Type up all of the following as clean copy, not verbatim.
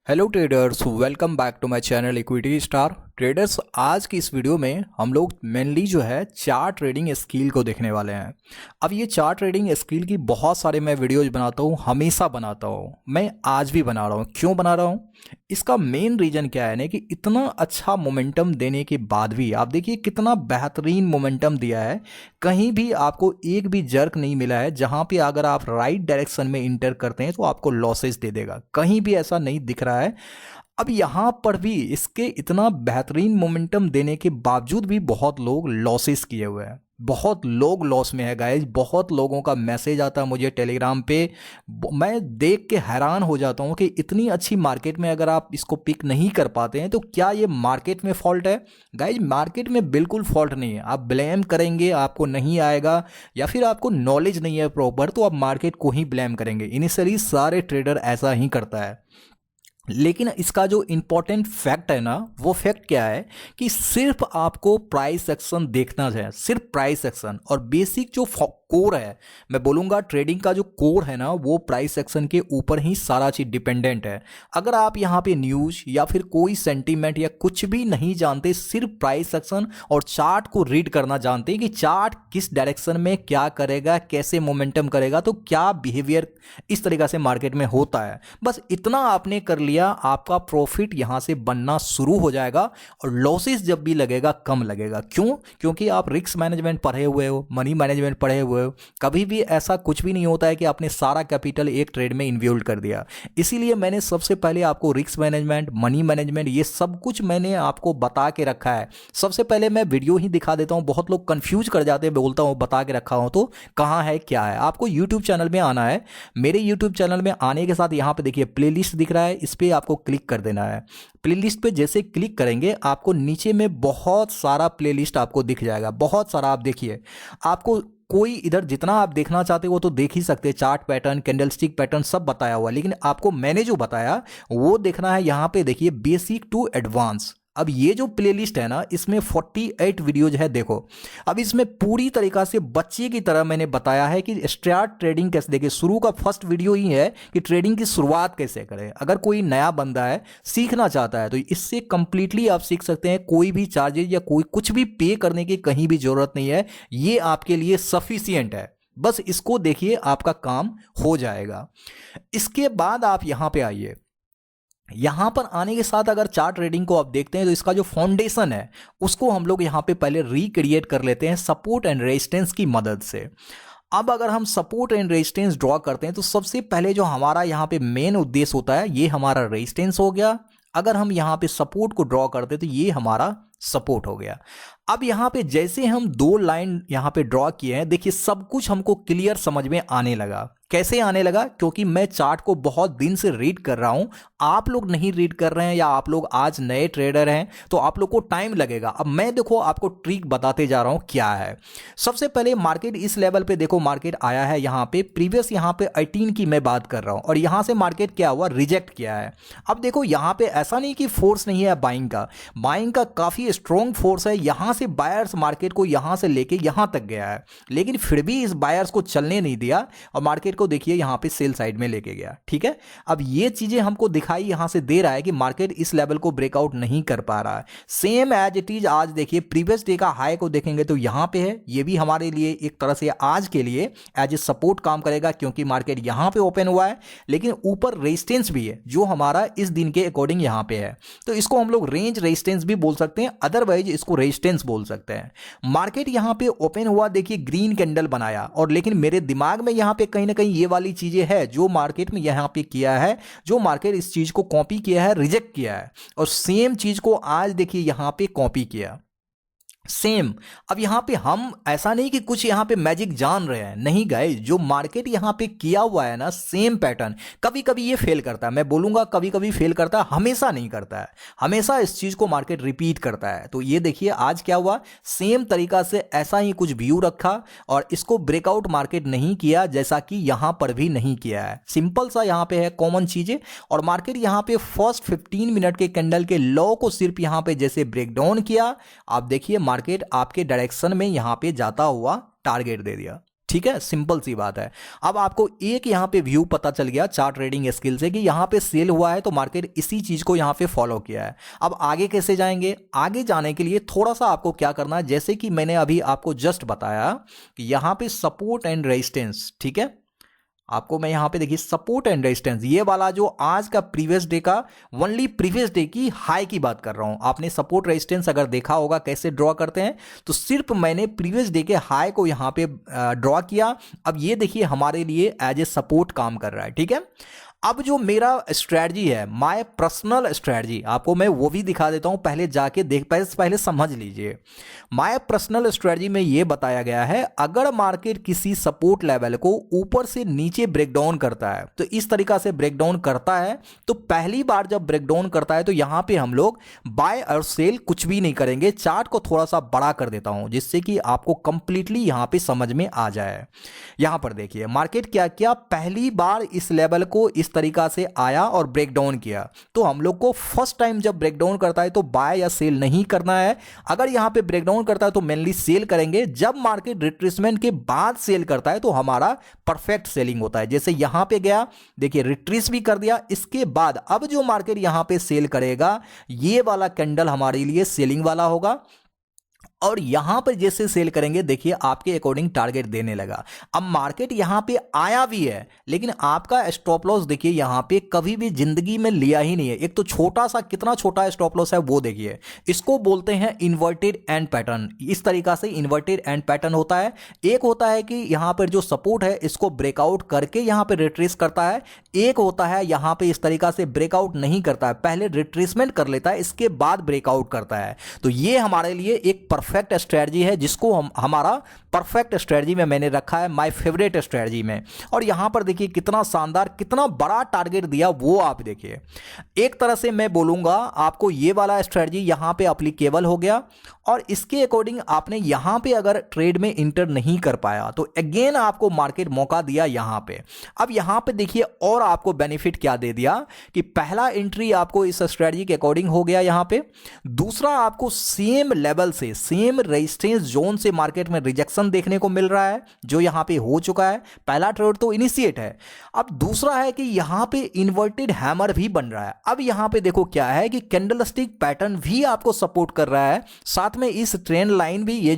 Hello traders, welcome back to my channel equity star traders. आज की इस video में हम लोग मेनली जो है चार्ट ट्रेडिंग स्किल को देखने वाले हैं। अब ये चार्ट ट्रेडिंग स्किल की बहुत सारे मैं वीडियोज बनाता हूँ, हमेशा बनाता हूँ, मैं आज भी बना रहा हूँ। क्यों बना रहा हूँ? इसका मेन रीज़न क्या है ना कि इतना अच्छा मोमेंटम देने के बाद भी आप देखिए कितना बेहतरीन मोमेंटम दिया है। कहीं भी आपको एक भी जर्क नहीं मिला है जहाँ पे अगर आप राइट डायरेक्शन में इंटर करते हैं तो आपको लॉसेस दे देगा। कहीं भी ऐसा नहीं दिख रहा है। अब यहाँ पर भी इसके इतना बेहतरीन मोमेंटम देने के बावजूद भी बहुत लोग लॉसेस किए हुए हैं, बहुत लोग लॉस में है गाइज। बहुत लोगों का मैसेज आता है मुझे टेलीग्राम पे, मैं देख के हैरान हो जाता हूँ कि इतनी अच्छी मार्केट में अगर आप इसको पिक नहीं कर पाते हैं तो क्या ये मार्केट में फॉल्ट है? गाइज मार्केट में बिल्कुल फॉल्ट नहीं है। आप ब्लेम करेंगे आपको नहीं आएगा, या फिर आपको नॉलेज नहीं है प्रॉपर, तो आप मार्केट को ही ब्लेम करेंगे। इनिशियली सारे ट्रेडर ऐसा ही करता है। लेकिन इसका जो इंपॉर्टेंट फैक्ट है ना, वो फैक्ट क्या है कि सिर्फ आपको प्राइस एक्शन देखना है, सिर्फ प्राइस एक्शन। और बेसिक जो कोर है, मैं बोलूँगा ट्रेडिंग का जो कोर है ना, वो प्राइस एक्शन के ऊपर ही सारा चीज़ डिपेंडेंट है। अगर आप यहाँ पे न्यूज़ या फिर कोई सेंटीमेंट या कुछ भी नहीं जानते, सिर्फ प्राइस एक्शन और चार्ट को रीड करना जानते हैं कि चार्ट किस डायरेक्शन में क्या करेगा, कैसे मोमेंटम करेगा, तो क्या बिहेवियर इस तरीक़ा से मार्केट में होता है, बस इतना आपने कर लिया, आपका प्रॉफिट यहाँ से बनना शुरू हो जाएगा। और लॉसेस जब भी लगेगा कम लगेगा। क्यों? क्योंकि आप रिस्क मैनेजमेंट पढ़े हुए हो, मनी मैनेजमेंट पढ़े हुए हो। कभी भी ऐसा कुछ भी नहीं होता है कि आपने सारा कैपिटल एक ट्रेड में इन्वेस्ट कर दिया। इसीलिए मैंने सबसे पहले आपको रिस्क मैनेजमेंट, मनी मैनेजमेंट, ये सब कुछ मैंने आपको बता के रखा है। सबसे पहले मैं वीडियो ही दिखा देता हूँ, बहुत लोग कंफ्यूज कर जाते हैं, बोलता हूँ बता के रखा हूँ तो कहाँ है क्या है। आपको यूट्यूब चैनल में आना है। मेरे यूट्यूब चैनल में आने के साथ यहाँ पे देखिए प्लेलिस्ट दिख रहा है, इस पर आपको क्लिक कर देना है। प्लेलिस्ट पे जैसे क्लिक करेंगे आपको नीचे में बहुत सारा प्लेलिस्ट आपको दिख जाएगा, बहुत सारा। आप देखिए, आपको कोई इधर जितना आप देखना चाहते हो वो तो देख ही सकते हैं, चार्ट पैटर्न, कैंडलस्टिक पैटर्न सब बताया हुआ है। लेकिन आपको मैंने जो बताया वो देखना है। यहाँ पे देखिए बेसिक टू एडवांस। अब ये जो प्लेलिस्ट है ना, इसमें 48 वीडियोज है। देखो अब इसमें पूरी तरीका से बच्चे की तरह मैंने बताया है कि स्टार्ट ट्रेडिंग कैसे। देखिए शुरू का फर्स्ट वीडियो ही है कि ट्रेडिंग की शुरुआत कैसे करें। अगर कोई नया बंदा है, सीखना चाहता है, तो इससे कंप्लीटली आप सीख सकते हैं। कोई भी चार्जेज या कोई कुछ भी पे करने की कहीं भी जरूरत नहीं है। ये आपके लिए सफिशियंट है। बस इसको देखिए, आपका काम हो जाएगा। इसके बाद आप यहां पे आइए। यहां पर आने के साथ अगर चार्ट ट्रेडिंग को आप देखते हैं तो इसका जो फाउंडेशन है उसको हम लोग यहां पे पहले रिक्रिएट कर लेते हैं सपोर्ट एंड रेजिस्टेंस की मदद से। अब अगर हम सपोर्ट एंड रेजिस्टेंस ड्रॉ करते हैं तो सबसे पहले जो हमारा यहाँ पे मेन उद्देश्य होता है, ये हमारा रेजिस्टेंस हो गया। अगर हम यहाँ पे सपोर्ट को ड्रॉ करते हैं तो ये हमारा सपोर्ट हो गया। अब यहाँ पे जैसे हम दो लाइन यहाँ पे ड्रॉ किए हैं, देखिए सब कुछ हमको क्लियर समझ में आने लगा। कैसे आने लगा? क्योंकि मैं चार्ट को बहुत दिन से रीड कर रहा हूं, आप लोग नहीं रीड कर रहे हैं, या आप लोग आज नए ट्रेडर हैं तो आप लोग को टाइम लगेगा। अब मैं देखो आपको ट्रिक बताते जा रहा हूं क्या है। सबसे पहले मार्केट इस लेवल पे देखो, मार्केट आया है यहाँ पे, प्रीवियस यहाँ पे 18 की मैं बात कर रहा हूं, और यहाँ से मार्केट क्या हुआ, रिजेक्ट किया है। अब देखो यहाँ पे ऐसा नहीं कि फोर्स नहीं है बाइंग का, बाइंग का काफी स्ट्रॉन्ग फोर्स है। यहां से बायर्स मार्केट को यहां से लेके यहां तक गया है, लेकिन फिर भी इस बायर्स को चलने नहीं दिया और मार्केट को देखिए यहां पे सेल साइड में लेके गया। ठीक है, अब ये चीजें हमको दिखाई यहां से दे रहा है कि मार्केट इस लेवल को ब्रेकआउट नहीं कर पा रहा है। सेम एज इट इज आज देखिए प्रीवियस डे का हाई को देखेंगे तो यहां पे है। ये भी हमारे लिए एक तरह से आज के लिए एज ए सपोर्ट काम करेगा, क्योंकि मार्केट यहां पे ओपन हुआ है, लेकिन ऊपर रेजिस्टेंस भी है जो हमारा इस दिन के अकॉर्डिंग यहां पे है। तो इसको हम लोग रेंज रेजिस्टेंस भी बोल सकते हैं, अदरवाइज इसको रेजिस्टेंस बोल सकते हैं। मार्केट यहां पे ओपन हुआ, देखिए ग्रीन कैंडल बनाया, और लेकिन मेरे दिमाग में यहां पे कहीं ना कहीं ये वाली चीजें है जो मार्केट में यहां पे किया है, जो मार्केट इस चीज को कॉपी किया है, रिजेक्ट किया है, और सेम चीज को आज देखिए यहां पे कॉपी किया सेम। अब यहां पे हम ऐसा नहीं कि कुछ यहां पे मैजिक जान रहे हैं, नहीं गाइस, जो मार्केट यहां पे किया हुआ है ना सेम पैटर्न, कभी कभी ये फेल करता है, मैं बोलूंगा कभी कभी फेल करता है, हमेशा नहीं करता है। हमेशा इस चीज को मार्केट रिपीट करता है। तो ये देखिए आज क्या हुआ, सेम तरीका से ऐसा ही कुछ व्यू रखा और इसको ब्रेकआउट मार्केट नहीं किया, जैसा कि यहां पर भी नहीं किया है। सिंपल सा यहां पे है कॉमन चीजें। और मार्केट यहां पे फर्स्ट 15 मिनट के कैंडल के लो को सिर्फ यहां पे जैसे ब्रेक डाउन किया, आप देखिए मार्केट आपके डायरेक्शन में यहां पे जाता हुआ टारगेट दे दिया। ठीक है, सिंपल सी बात है। अब आपको एक यहाँ पे व्यू पता चल गया चार्ट ट्रेडिंग स्किल से कि यहाँ पे सेल हुआ है तो मार्केट इसी चीज को यहाँ पे फॉलो किया है। अब आगे कैसे जाएंगे? आगे जाने के लिए थोड़ा सा आपको क्या करना है, जैसे कि मैंने अभी आपको जस्ट बताया कि यहाँ पे सपोर्ट एंड रेजिस्टेंस, ठीक है, आपको मैं यहां पे देखिए सपोर्ट एंड रेजिस्टेंस, ये वाला जो आज का प्रीवियस डे का ओनली प्रीवियस डे की हाई की बात कर रहा हूं। आपने सपोर्ट रेजिस्टेंस अगर देखा होगा कैसे ड्रॉ करते हैं, तो सिर्फ मैंने प्रीवियस डे के हाई को यहां पे ड्रॉ किया। अब ये देखिए हमारे लिए एज ए सपोर्ट काम कर रहा है, ठीक है। अब जो मेरा स्ट्रैटेजी है, माय पर्सनल स्ट्रैटेजी, आपको मैं वो भी दिखा देता हूं, पहले जाके देख पहले समझ लीजिए। माय पर्सनल स्ट्रैटेजी में ये बताया गया है, अगर मार्केट किसी सपोर्ट लेवल को ऊपर से नीचे ब्रेकडाउन करता है, तो इस तरीका से ब्रेकडाउन करता है, तो पहली बार जब ब्रेकडाउन करता है तो यहां पे हम लोग बाय और सेल कुछ भी नहीं करेंगे। चार्ट को थोड़ा सा बड़ा कर देता हूं जिससे कि आपको कंप्लीटली यहां पे समझ में आ जाए। यहां पर देखिए मार्केट क्या किया, पहली बार इस लेवल को इस तरीका से आया और ब्रेक डाउन किया। तो हम लोग को फर्स्ट टाइम जब ब्रेक डाउन करता है तो बाय या सेल नहीं करना है। अगर यहां पे ब्रेक डाउन करता है तो मेनली सेल करेंगे। जब मार्केट रिट्रेसमेंट के बाद सेल करता है तो हमारा परफेक्ट सेलिंग होता है। जैसे यहां पे गया, देखिए रिट्रेस भी कर दिया, इसके बाद अब जो मार्केट यहां पे सेल करेगा, ये वाला कैंडल हमारे लिए सेलिंग वाला होगा। और यहां पर जैसे सेल करेंगे, देखिए आपके अकॉर्डिंग टारगेट देने लगा। अब मार्केट यहां पे आया भी है, लेकिन आपका स्टॉप लॉस देखिए यहां पे कभी भी जिंदगी में लिया ही नहीं है। एक तो छोटा सा, कितना छोटा स्टॉप लॉस है वो देखिए। इसको बोलते हैं इन्वर्टेड एंड पैटर्न। इस तरीका से इन्वर्टेड एंड पैटर्न होता है। एक होता है कि यहां पर जो सपोर्ट है इसको ब्रेकआउट करके यहां पर रिट्रेस करता है। एक होता है यहां पे इस तरीका से ब्रेकआउट नहीं करता है, पहले रिट्रेसमेंट कर लेता है, इसके बाद ब्रेकआउट करता है। तो ये हमारे लिए एक परफेक्ट स्ट्रेटजी है, जिसको हमारा परफेक्ट स्ट्रेटजी में मैंने रखा है, माय फेवरेट स्ट्रेटजी में। और यहां पर देखिए कितना शानदार, कितना बड़ा टारगेट दिया वो आप देखिए। एक तरह से मैं बोलूंगा आपको ये वाला स्ट्रेटजी यहां पे एप्लीकेबल हो गया। और इसके अकॉर्डिंग आपने यहां पे अगर ट्रेड में इंटर नहीं कर पाया तो अगेन आपको मार्केट मौका दिया यहां पे। अब यहां पे देखिए और आपको बेनिफिट क्या दे दिया कि पहला एंट्री आपको इस स्ट्रेटजी के अकॉर्डिंग हो गया यहां पे। दूसरा, आपको सेम लेवल से, सेम रेजिस्टेंस जोन से मार्केट में रिजेक्शन देखने को मिल रहा है जो यहां पे हो चुका है। पहला ट्रेड तो इनिशिएट है। अब दूसरा है कि यहां पे इन्वर्टेड हैमर भी बन रहा है। अब यहां पे देखो क्या है कि कैंडलस्टिक पैटर्न भी आपको सपोर्ट कर रहा है, साथ में इस ट्रेंड लाइन भी, ये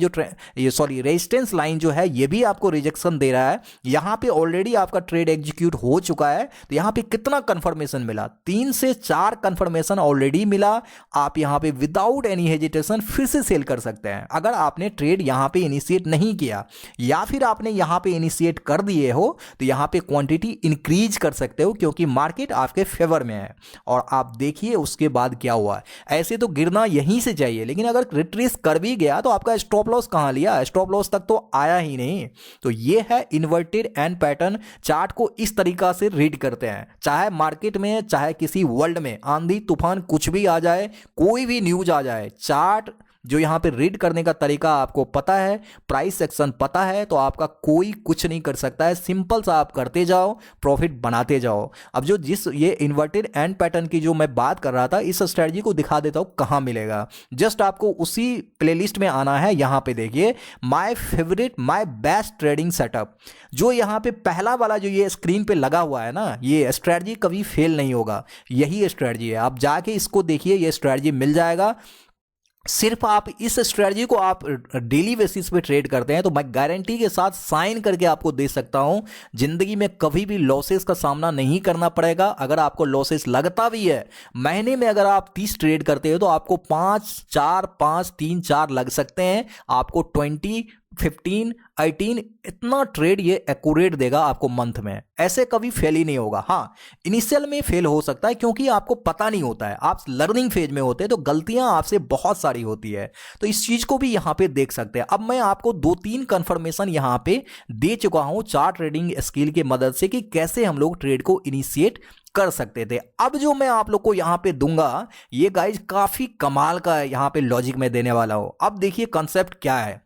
रेजिस्टेंस लाइन जो है ये भी आपको रिजेक्शन दे रहा है। यहां पे ऑलरेडी आपका ट्रेड एग्जीक्यूट हो चुका है। तो यहां पे कितना कंफर्मेशन मिला, 3 से 4 कंफर्मेशन ऑलरेडी मिला। आप यहां पे विदाउट एनी हेजिटेशन फिर से सेल कर सकते हैं। अगर आपने ट्रेड यहां पे इनिशिएट नहीं किया या फिर आपने यहां पे इनिशिएट कर दिए हो तो यहां पे क्वांटिटी इंक्रीज कर सकते हो, क्योंकि मार्केट आपके फेवर में है। और आप देखिए उसके बाद क्या हुआ। ऐसे तो गिरना यहीं से चाहिए, लेकिन अगर रिट्रेस कर भी गया तो आपका स्टॉप लॉस कहां लिया, स्टॉप लॉस तक तो आया ही नहीं। तो ये है इन्वर्टेड एंड पैटर्न। चार्ट को इस तरीका से रीड करते हैं, चाहे मार्केट में, चाहे किसी वर्ल्ड में आंधी तूफान कुछ भी आ जाए, कोई भी न्यूज आ जाए, चार्ट जो यहां पे रीड करने का तरीका आपको पता है, प्राइस सेक्शन पता है, तो आपका कोई कुछ नहीं कर सकता है। सिंपल सा आप करते जाओ, प्रॉफिट बनाते जाओ। अब जो ये इन्वर्टेड एंड पैटर्न की जो मैं बात कर रहा था, इस स्ट्रेटजी को दिखा देता हूं कहां मिलेगा। जस्ट आपको उसी प्लेलिस्ट में आना है। यहां पे देखिए my favourite, my best trading setup, जो यहां पे पहला वाला जो ये स्क्रीन पे लगा हुआ है ना, ये स्ट्रेटजी कभी फेल नहीं होगा। यही स्ट्रेटजी है, आप जाके इसको देखिए, ये स्ट्रेटजी मिल जाएगा। सिर्फ आप इस स्ट्रेटजी को आप डेली बेसिस पे ट्रेड करते हैं तो मैं गारंटी के साथ साइन करके आपको दे सकता हूं, जिंदगी में कभी भी लॉसेस का सामना नहीं करना पड़ेगा। अगर आपको लॉसेस लगता भी है, महीने में अगर आप 30 ट्रेड करते हो तो आपको 5, 4, 5, 3, 4 लग सकते हैं। आपको 20, 15, 18 इतना ट्रेड ये एक्यूरेट देगा आपको मंथ में। ऐसे कभी फेल ही नहीं होगा। हाँ, इनिशियल में फेल हो सकता है क्योंकि आपको पता नहीं होता है, आप लर्निंग फेज में होते हैं, तो गलतियां आपसे बहुत सारी होती है। तो इस चीज को भी यहां पे देख सकते हैं। अब मैं आपको 2-3 कंफर्मेशन यहां पे दे चुका हूं चार्ट ट्रेडिंग स्किल की मदद से कि कैसे हम लोग ट्रेड को इनिशिएट कर सकते थे। अब जो मैं आप लोग को यहां पे दूंगा, ये गाइज काफी कमाल का यहां पे लॉजिक में देने वाला हूं। अब देखिए कॉन्सेप्ट क्या है।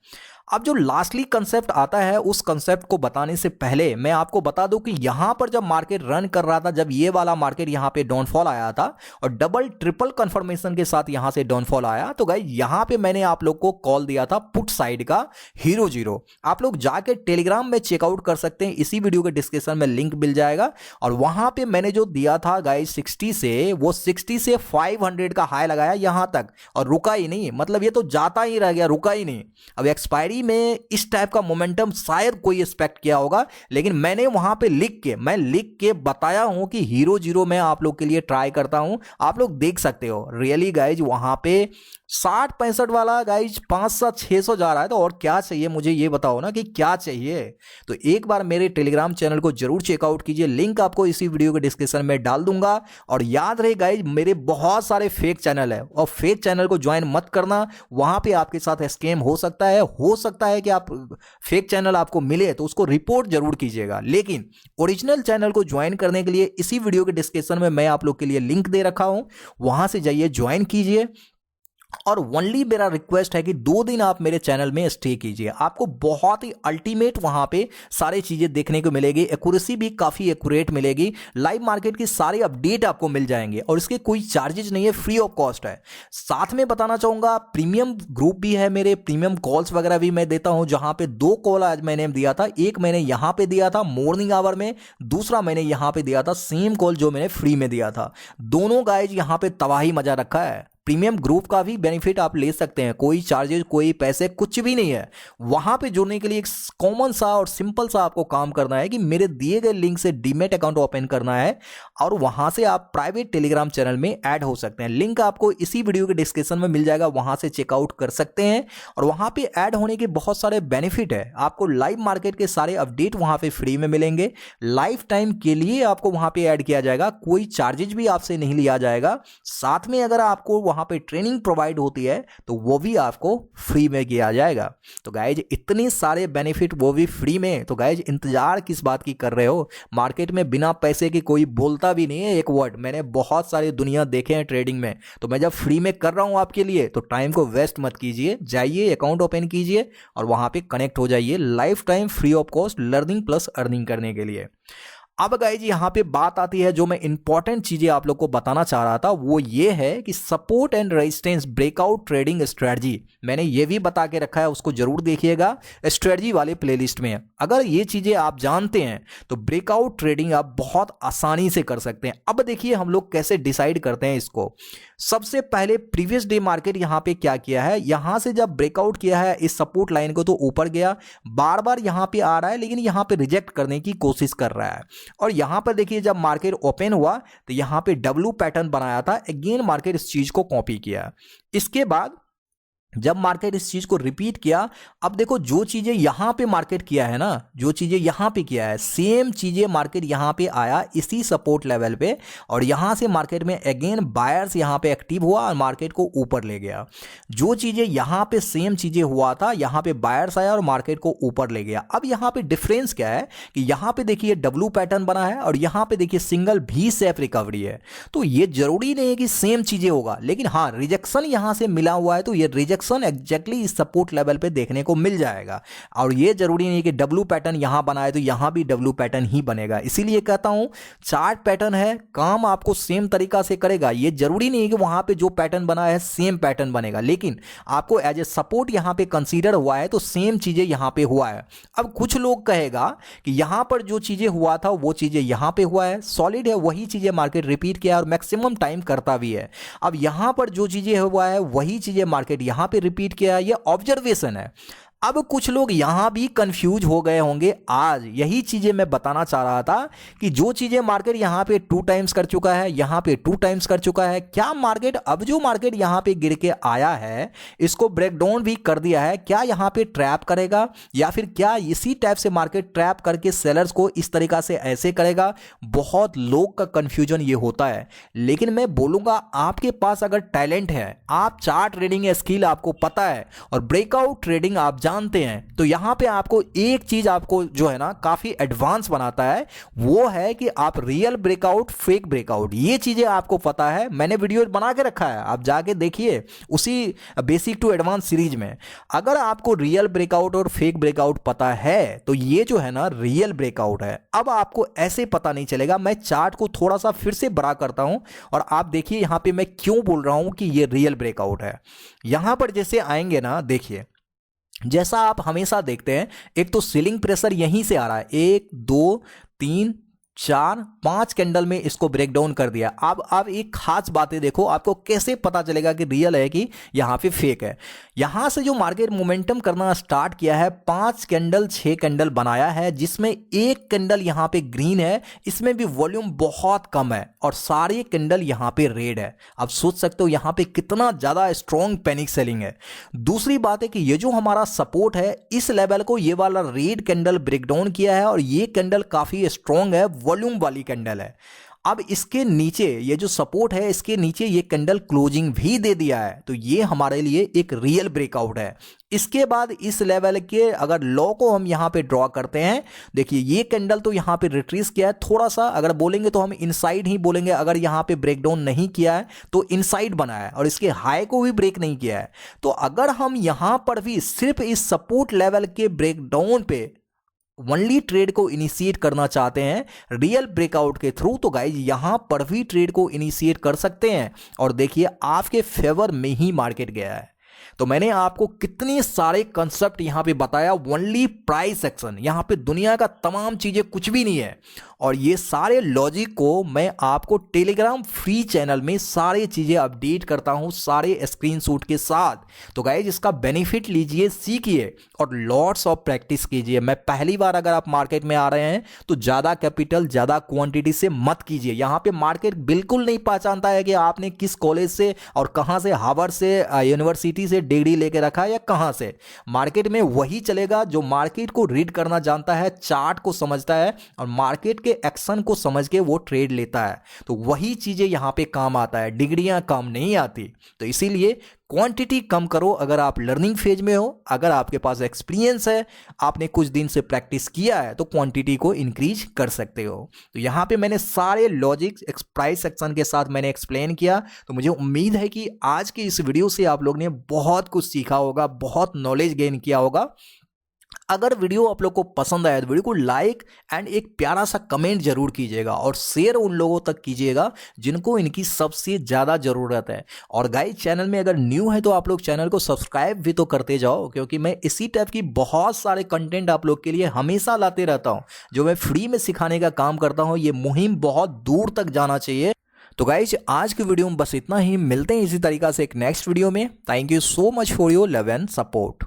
अब जो लास्टली कंसेप्ट आता है, उस कंसेप्ट को बताने से पहले मैं आपको बता दूं कि यहां पर जब मार्केट रन कर रहा था, जब ये वाला मार्केट यहां पे डाउनफॉल आया था और डबल ट्रिपल कंफर्मेशन के साथ यहां से डाउनफॉल आया, तो गाइस यहां पे मैंने आप लोग को कॉल दिया था पुट साइड का हीरो जीरो। आप लोग जाके टेलीग्राम में चेकआउट कर सकते हैं, इसी वीडियो के डिस्क्रिप्शन में लिंक मिल जाएगा। और वहां पे मैंने जो दिया था गाइस 60 से, वो 60 से 500 का हाई लगाया यहां तक और रुका ही नहीं, मतलब ये तो जाता ही रह गया, रुका ही नहीं। अब एक्सपायरी में इस टाइप का मोमेंटम शायद कोई एक्सपेक्ट किया होगा, लेकिन मैंने वहां पे मैं लिख के बताया हूं कि हीरो जीरो मैं आप लोग के लिए ट्राई करता हूं। आप लोग देख सकते हो रियली गाइज वहां पे 60-65 वाला गाइज 500-600 जा रहा है। तो और क्या चाहिए मुझे, ये बताओ ना कि क्या चाहिए। तो एक बार मेरे टेलीग्राम चैनल को जरूर चेकआउट कीजिए, लिंक आपको इसी वीडियो के डिस्क्रिप्शन में डाल दूंगा। और याद रहे गाइज, मेरे बहुत सारे फेक चैनल है और फेक चैनल को ज्वाइन मत करना, वहां पे आपके साथ स्कैम हो सकता है कि आप फेक चैनल आपको मिले तो उसको रिपोर्ट जरूर कीजिएगा। लेकिन ओरिजिनल चैनल को ज्वाइन करने के लिए इसी वीडियो के डिस्क्रिप्शन में मैं आप लोग के लिए लिंक दे रखा हूं, वहां से जाइए ज्वाइन कीजिए। और ओनली मेरा रिक्वेस्ट है कि 2 दिन आप मेरे चैनल में स्टे कीजिए, आपको बहुत ही अल्टीमेट वहां पे सारी चीजें देखने को मिलेगी, एक्यूरेसी भी काफी एक्यूरेट मिलेगी, लाइव मार्केट की सारी अपडेट आपको मिल जाएंगे और इसके कोई चार्जेस नहीं है, फ्री ऑफ कॉस्ट है। साथ में बताना चाहूंगा प्रीमियम ग्रुप भी है मेरे, प्रीमियम कॉल्स वगैरह भी मैं देता हूं, जहां पे 2 कॉल आज मैंने दिया था, एक मैंने यहां पे दिया था मॉर्निंग आवर में, दूसरा मैंने यहां पे दिया था सेम कॉल जो मैंने फ्री में दिया था। दोनों गाइज यहां पे तबाही मजा रखा है। प्रीमियम ग्रुप का भी बेनिफिट आप ले सकते हैं, कोई चार्जेस कोई पैसे कुछ भी नहीं है। वहां पे जुड़ने के लिए एक कॉमन सा और सिंपल सा आपको काम करना है कि मेरे दिए गए लिंक से डीमैट अकाउंट ओपन करना है और वहां से आप प्राइवेट टेलीग्राम चैनल में ऐड हो सकते हैं। लिंक आपको इसी वीडियो के डिस्क्रिप्शन में मिल जाएगा, वहां से चेकआउट कर सकते हैं। और वहां पे ऐड होने के बहुत सारे बेनिफिट है, आपको लाइव मार्केट के सारे अपडेट वहां पे फ्री में मिलेंगे, लाइफ टाइम के लिए आपको वहां पे ऐड किया जाएगा, कोई चार्जेस भी आपसे नहीं लिया जाएगा। साथ में अगर आपको वहां पे ट्रेनिंग प्रोवाइड होती है तो वो भी आपको फ्री में किया जाएगा। तो गाइज इतने सारे बेनिफिट वो भी फ्री में, तो गाइज इंतजार किस बात की कर रहे हो। मार्केट में बिना पैसे के कोई बोलता भी नहीं है एक वर्ड, मैंने बहुत सारी दुनिया देखे हैं ट्रेडिंग में, तो मैं जब फ्री में कर रहा हूं आपके लिए तो टाइम को वेस्ट मत कीजिए, जाइए अकाउंट ओपन कीजिए और वहां पे कनेक्ट हो जाइए, life time free of cost learning plus earning करने के लिए। अब गाइज यहां पे बात आती है, जो मैं इंपॉर्टेंट चीजें आप लोग को बताना चाह रहा था वो ये है कि support and resistance breakout trading strategy मैंने ये भी बता के रखा है, उसको जरूर देखिएगा स्ट्रेटजी वाले प्लेलिस्ट में। अगर ये चीजें आप जानते हैं तो ब्रेकआउट ट्रेडिंग आप बहुत आसानी से कर सकते हैं। अब देखिए हम लोग कैसे डिसाइड करते हैं इसको। सबसे पहले प्रीवियस डे मार्केट यहां पे क्या किया है, यहां से जब ब्रेकआउट किया है इस सपोर्ट लाइन को तो ऊपर गया, बार बार यहां पे आ रहा है लेकिन यहां पे रिजेक्ट करने की कोशिश कर रहा है। और यहां पर देखिए जब मार्केट ओपन हुआ तो यहां पे डब्ल्यू पैटर्न बनाया था, अगेन मार्केट इस चीज को कॉपी किया। इसके बाद जब मार्केट इस चीज को रिपीट किया, अब देखो जो चीजें यहां पे मार्केट किया है ना, जो चीजें यहां पे किया है सेम चीजें मार्केट यहां पे आया इसी सपोर्ट लेवल पे और यहां से मार्केट में अगेन बायर्स यहां पे एक्टिव हुआ और मार्केट को ऊपर ले गया। जो चीजें यहां पे सेम चीजें हुआ था, यहां पे बायर्स आया और मार्केट को ऊपर ले गया। अब यहां पे डिफरेंस क्या है कि यहां पे देखिए डब्ल्यू पैटर्न बना है और यहां पे देखिए सिंगल भी सेफ रिकवरी है। तो ये जरूरी नहीं है कि सेम चीजें होगा, लेकिन हाँ रिजेक्शन यहां से मिला हुआ है तो ये रिजेक्शन एग्जैक्टली इस सपोर्ट लेवल पे देखने को मिल जाएगा। और ये जरूरी नहीं कि डब्ल्यू पैटर्न यहां बना है तो यहां भी डब्ल्यू पैटर्न ही बनेगा। इसीलिए कहता हूं चार्ट पैटर्न है, काम आपको सेम तरीका से करेगा। ये जरूरी नहीं है कि वहां पे जो पैटर्न बना है सेम पैटर्न बनेगा, लेकिन आपको एज ए सपोर्ट यहां पे कंसीडर हुआ है तो सेम चीजें यहां पे हुआ है। अब कुछ लोग कहेगा कि यहां पर जो चीजें हुआ था वो चीजें यहां पे हुआ है, सॉलिड है, वही चीजें मार्केट रिपीट किया और मैक्सिमम टाइम करता भी है। अब यहां पर जो चीजें हुआ है वही चीजें मार्केट यहां पे रिपीट किया है, ये ऑब्जर्वेशन है। अब कुछ लोग यहां भी कंफ्यूज हो गए होंगे, आज यही चीजें मैं बताना चाह रहा था कि जो चीजें मार्केट यहां पे 2 टाइम्स कर चुका है, यहां पे 2 टाइम्स कर चुका है, क्या मार्केट अब जो मार्केट यहां पे गिर के आया है इसको ब्रेकडाउन भी कर दिया है, क्या यहां पे ट्रैप करेगा या फिर क्या इसी टाइप से मार्केट ट्रैप करके सेलर्स को इस तरीका से ऐसे करेगा। बहुत लोग का कंफ्यूजन ये होता है, लेकिन मैं बोलूंगा आपके पास अगर टैलेंट है, आप चार्ट ट्रेडिंग स्किल आपको पता है और ब्रेकआउट ट्रेडिंग आप जानते हैं, तो यहाँ पे आपको एक चीज आपको जो है ना काफी एडवांस बनाता है, वो है कि आप रियल ब्रेकआउट, फेक ब्रेकआउट, ये चीजें आपको पता है। मैंने वीडियो बना के रखा है, आप जाके देखिए उसी बेसिक टू एडवांस सीरीज में। अगर आपको रियल ब्रेकआउट और फेक ब्रेकआउट पता है तो ये जो है ना रियल ब्रेकआउट है। अब आपको ऐसे पता नहीं चलेगा। मैं चार्ट को थोड़ा सा फिर से बड़ा करता हूं और आप देखिए यहां पे मैं क्यों बोल रहा हूं कि ये रियल ब्रेकआउट है। यहां पर जैसे आएंगे ना, देखिए जैसा आप हमेशा देखते हैं, एक तो सीलिंग प्रेशर यहीं से आ रहा है, 1 2 3 4 5 कैंडल में इसको ब्रेक डाउन कर दिया। अब आप एक खास बातें देखो, आपको कैसे पता चलेगा कि रियल है कि यहां पे फेक है। यहां से जो मार्केट मोमेंटम करना स्टार्ट किया है, 5 कैंडल 6 कैंडल बनाया है, जिसमें एक कैंडल यहां पे ग्रीन है, इसमें भी वॉल्यूम बहुत कम है और सारे कैंडल यहां पे रेड है। आप सोच सकते हो यहां पे कितना ज्यादा स्ट्रॉन्ग पैनिक सेलिंग है। दूसरी बात है कि ये जो हमारा सपोर्ट है, इस लेवल को ये वाला रेड कैंडल ब्रेक डाउन किया है और ये कैंडल काफी स्ट्रॉन्ग है, वॉल्यूम वाली कैंडल है। अब इसके नीचे ये जो सपोर्ट है, इसके नीचे ये कैंडल क्लोजिंग भी दे दिया है, तो ये हमारे लिए एक रियल ब्रेकआउट है। इसके बाद इस लेवल के अगर लो को हम यहां पे ड्रॉ करते हैं, देखिए ये कैंडल तो यहां पे रिट्रीस किया है, थोड़ा सा अगर बोलेंगे तो हम इनसाइड ही बोलेंगे। अगर यहां पे ब्रेकडाउन नहीं किया है तो इनसाइड बना है और इसके हाई को भी ब्रेक नहीं किया है। तो अगर हम यहां पर भी सिर्फ इस सपोर्ट लेवल के ब्रेकडाउन पे ओनली ट्रेड को इनिशिएट करना चाहते हैं रियल ब्रेकआउट के थ्रू, तो गाइज यहां पर भी ट्रेड को इनिशिएट कर सकते हैं और देखिए आपके फेवर में ही मार्केट गया है। तो मैंने आपको कितने सारे कंसेप्ट यहां पे बताया, ओनली प्राइस एक्शन, यहां पे दुनिया का तमाम चीजें कुछ भी नहीं है। और ये सारे लॉजिक को मैं आपको टेलीग्राम फ्री चैनल में सारी चीजें अपडेट करता हूं, सारे स्क्रीनशॉट के साथ। तो गाइज इसका बेनिफिट लीजिए, सीखिए और लॉट्स ऑफ प्रैक्टिस कीजिए। मैं पहली बार अगर आप मार्केट में आ रहे हैं तो ज्यादा कैपिटल, ज्यादा क्वांटिटी से मत कीजिए। यहां पे मार्केट बिल्कुल नहीं पहचानता है कि आपने किस कॉलेज से और कहां से, हार्वर्ड से, यूनिवर्सिटी से डिग्री लेके रखा है या कहां से। मार्केट में वही चलेगा जो मार्केट को रीड करना जानता है, चार्ट को समझता है और मार्केट के एक्शन को समझ के वो ट्रेड लेता है। तो वही चीजें यहां पे काम आता है, डिग्रियां काम नहीं आती। तो इसीलिए क्वांटिटी कम करो अगर आप लर्निंग फेज में हो। अगर आपके पास एक्सपीरियंस है, आपने कुछ दिन से प्रैक्टिस किया है, तो क्वांटिटी को इंक्रीज कर सकते हो। तो यहाँ पे मैंने सारे लॉजिक प्राइस सेक्शन के साथ मैंने एक्सप्लेन किया। तो मुझे उम्मीद है कि आज की इस वीडियो से आप लोग ने बहुत कुछ सीखा होगा, बहुत नॉलेज गेन किया होगा। अगर वीडियो आप लोग को पसंद आया तो वीडियो को लाइक एंड एक प्यारा सा कमेंट जरूर कीजिएगा और शेयर उन लोगों तक कीजिएगा जिनको इनकी सबसे ज़्यादा ज़रूरत है। और गाइस चैनल में अगर न्यू है तो आप लोग चैनल को सब्सक्राइब भी तो करते जाओ, क्योंकि मैं इसी टाइप की बहुत सारे कंटेंट आप लोग के लिए हमेशा लाते रहता हूँ, जो मैं फ्री में सिखाने का काम करता हूँ। ये मुहिम बहुत दूर तक जाना चाहिए। तो गाइज आज की वीडियो में बस इतना ही, मिलते हैं इसी तरीका से एक नेक्स्ट वीडियो में। Thank you so much for your love and support.